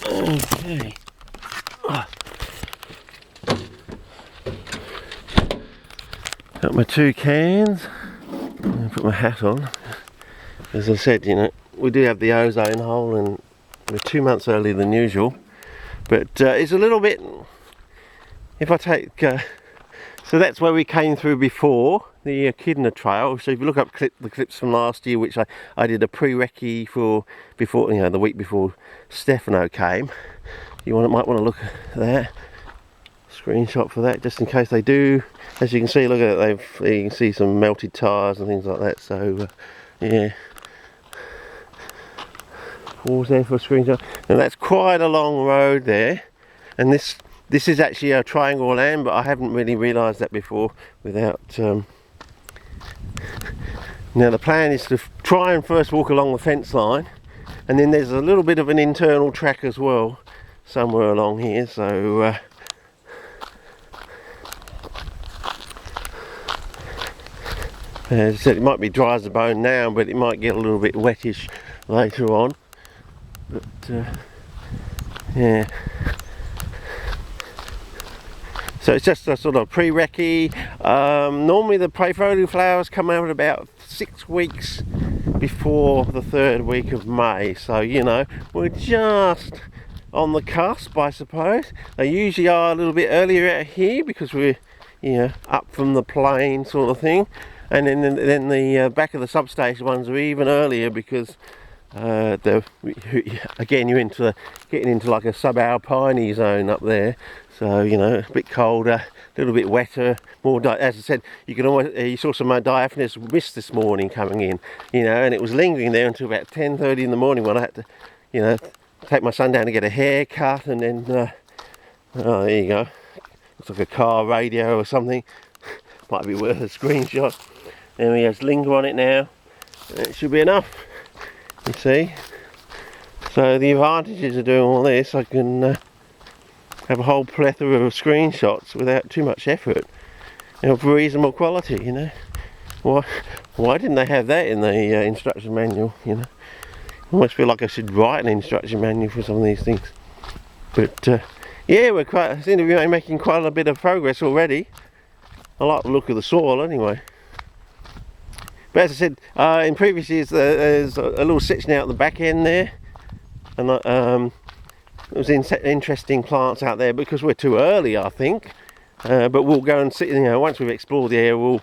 Okay. Got my 2 cans. Put my hat on. As I said, you know, we do have the ozone hole and we're 2 months earlier than usual. But it's a little bit, if I take, so that's where we came through before, the Echidna Trail. So if you look up the clips from last year, which I did a pre-recce for before, you know, the week before Stefano came. You might want to look at that. Screenshot for that, just in case they do. As you can see, look at it, you can see some melted tyres and things like that. So yeah, pause there for a screenshot. And that's quite a long road there. And this is actually a triangle land, but I haven't really realised that before without. Now the plan is to try and first walk along the fence line, and then there's a little bit of an internal track as well somewhere along here. So as I said, it might be dry as a bone now, but it might get a little bit wettish later on. But yeah. So it's just a sort of pre-recce. Normally the Prayfolio flowers come out about 6 weeks before the 3rd week of May. So, you know, we're just on the cusp, I suppose. They usually are a little bit earlier out here because we're, you know, up from the plain sort of thing. And then the back of the substation ones are even earlier because again, you're getting into like a subalpine zone up there. So, you know, a bit colder, a little bit wetter, more, as I said, you saw some diaphanous mist this morning coming in, you know, and it was lingering there until about 10:30 in the morning when I had to, you know, take my son down to get a haircut. And then, oh, there you go, looks like a car radio or something, might be worth a screenshot. There we go, just linger on it now, it should be enough, you see. So the advantages of doing all this, I can have a whole plethora of screenshots without too much effort, and of reasonable quality, you know. Why didn't they have that in the instruction manual, you know? I almost feel like I should write an instruction manual for some of these things. But yeah, I seem to be making quite a bit of progress already. I like the look of the soil anyway. But as I said, in previous years there's a little section out the back end there, and it was interesting plants out there because we're too early, I think. But we'll go and see, you know, once we've explored the area, we'll,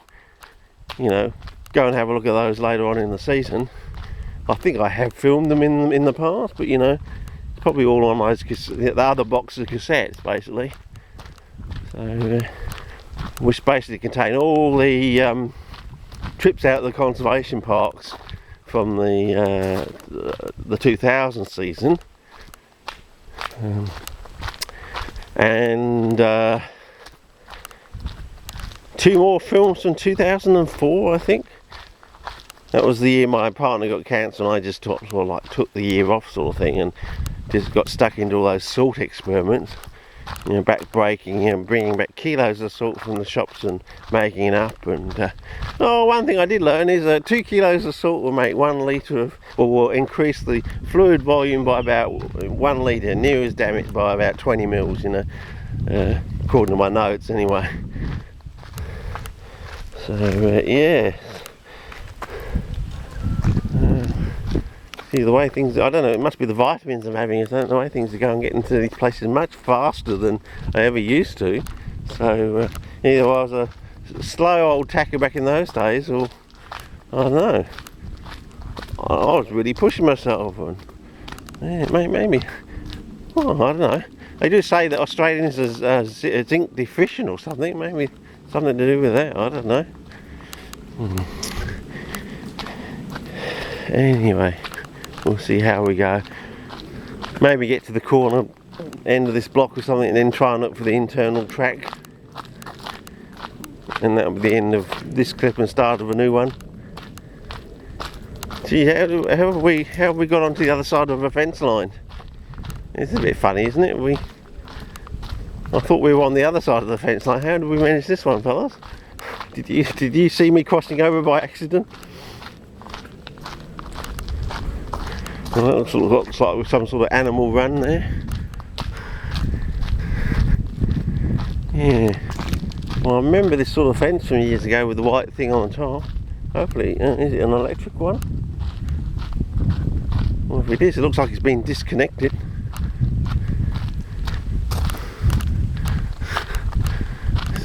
you know, go and have a look at those later on in the season. I think I have filmed them in the past, but you know, it's probably all on those the other box of cassettes, basically. So, which basically contain all the trips out of the conservation parks from the 2000 season. And 2 more films from 2004, I think. That was the year my partner got cancer and I just took the year off sort of thing, and just got stuck into all those salt experiments, you know, back breaking and bringing back kilos of salt from the shops and making it up. And one thing I did learn is that 2 kilos of salt will make 1 litre of, or will increase the fluid volume by about 1 litre, near as damaged by about 20 mils, you know, according to my notes anyway. So yeah. See the way things, I don't know, it must be the vitamins I'm having, the way things are going, getting to these places much faster than I ever used to. So either I was a slow old tacker back in those days, or I don't know, I was really pushing myself, and yeah, maybe, well, I don't know. They do say that Australians are zinc deficient or something, maybe something to do with that, I don't know. Anyway, we'll see how we go. Maybe get to the corner end of this block or something and then try and look for the internal track. And that'll be the end of this clip and start of a new one. Gee, how have we got onto the other side of a fence line? It's a bit funny, isn't it? I thought we were on the other side of the fence line. How did we manage this one, fellas? Did you see me crossing over by accident? Well, that looks like some sort of animal run there. Yeah. Well, I remember this sort of fence from years ago with the white thing on the top. Hopefully, is it an electric one? Well, if it is, it looks like it's been disconnected.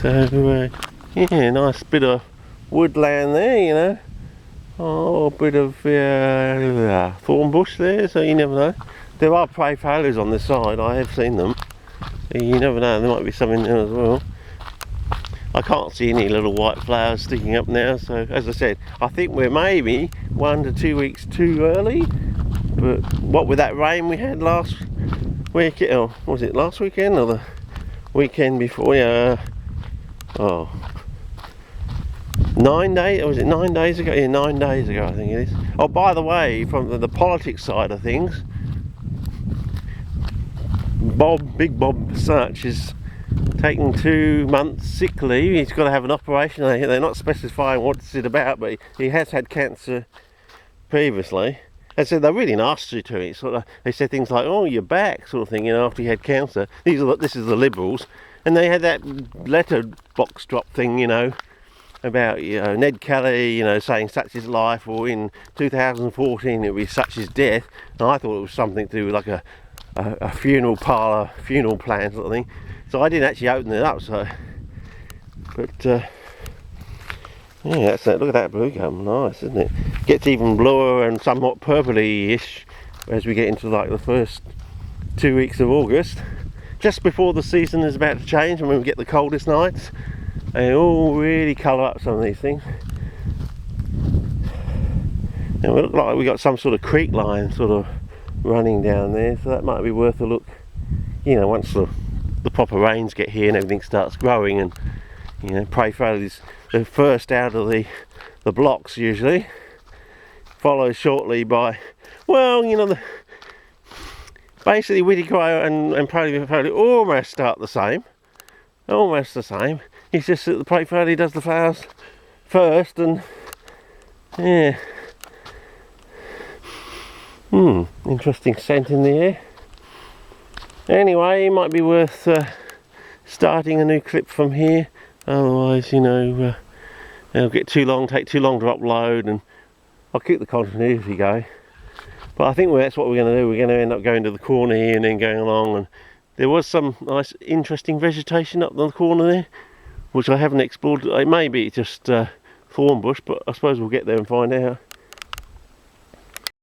So, yeah, nice bit of woodland there, you know. Oh, a bit of thorn bush there, so you never know. There are prey failures on the side, I have seen them. You never know, there might be some in there as well. I can't see any little white flowers sticking up now, so as I said, I think we're maybe 1 to 2 weeks too early. But what with that rain we had last week, or was it last weekend or the weekend before? Yeah. Oh, 9 days, or was it 9 days ago? Yeah, 9 days ago I think it is. Oh, by the way, from the politics side of things, Big Bob Such is taking 2 months sick leave. He's got to have an operation. They're not specifying what's it about, but he has had cancer previously. They said they're really nasty to him. Sort of, they said things like, "Oh, you're back," sort of thing. You know, after he had cancer. This is the Liberals, and they had that letterbox drop thing. You know, about Ned Kelly. You know, saying such is life, or in 2014 it would be such is death. And I thought it was something to do with like a funeral parlour, funeral plan sort of thing. So I didn't actually open it up. So, but yeah, that's it. Look at that blue gum, nice, isn't it? Gets even bluer and somewhat purpley-ish as we get into like the first 2 weeks of August, just before the season is about to change and when we get the coldest nights. They all really colour up some of these things. And we look like we got some sort of creek line sort of running down there, so that might be worth a look. You know, once the proper rains get here and everything starts growing, and you know, prey failures are first out of the blocks usually, followed shortly by, well, you know, basically Wittycrow and prey failure almost start the same, almost the same. It's just that the prey failure does the flowers first, and yeah. Interesting scent in the air. Anyway, it might be worth starting a new clip from here. Otherwise, you know, it'll get too long, take too long to upload, and I'll keep the continuity going. But I think that's what we're going to do. We're going to end up going to the corner here and then going along. And there was some nice, interesting vegetation up the corner there, which I haven't explored. It may be just thorn bush, but I suppose we'll get there and find out.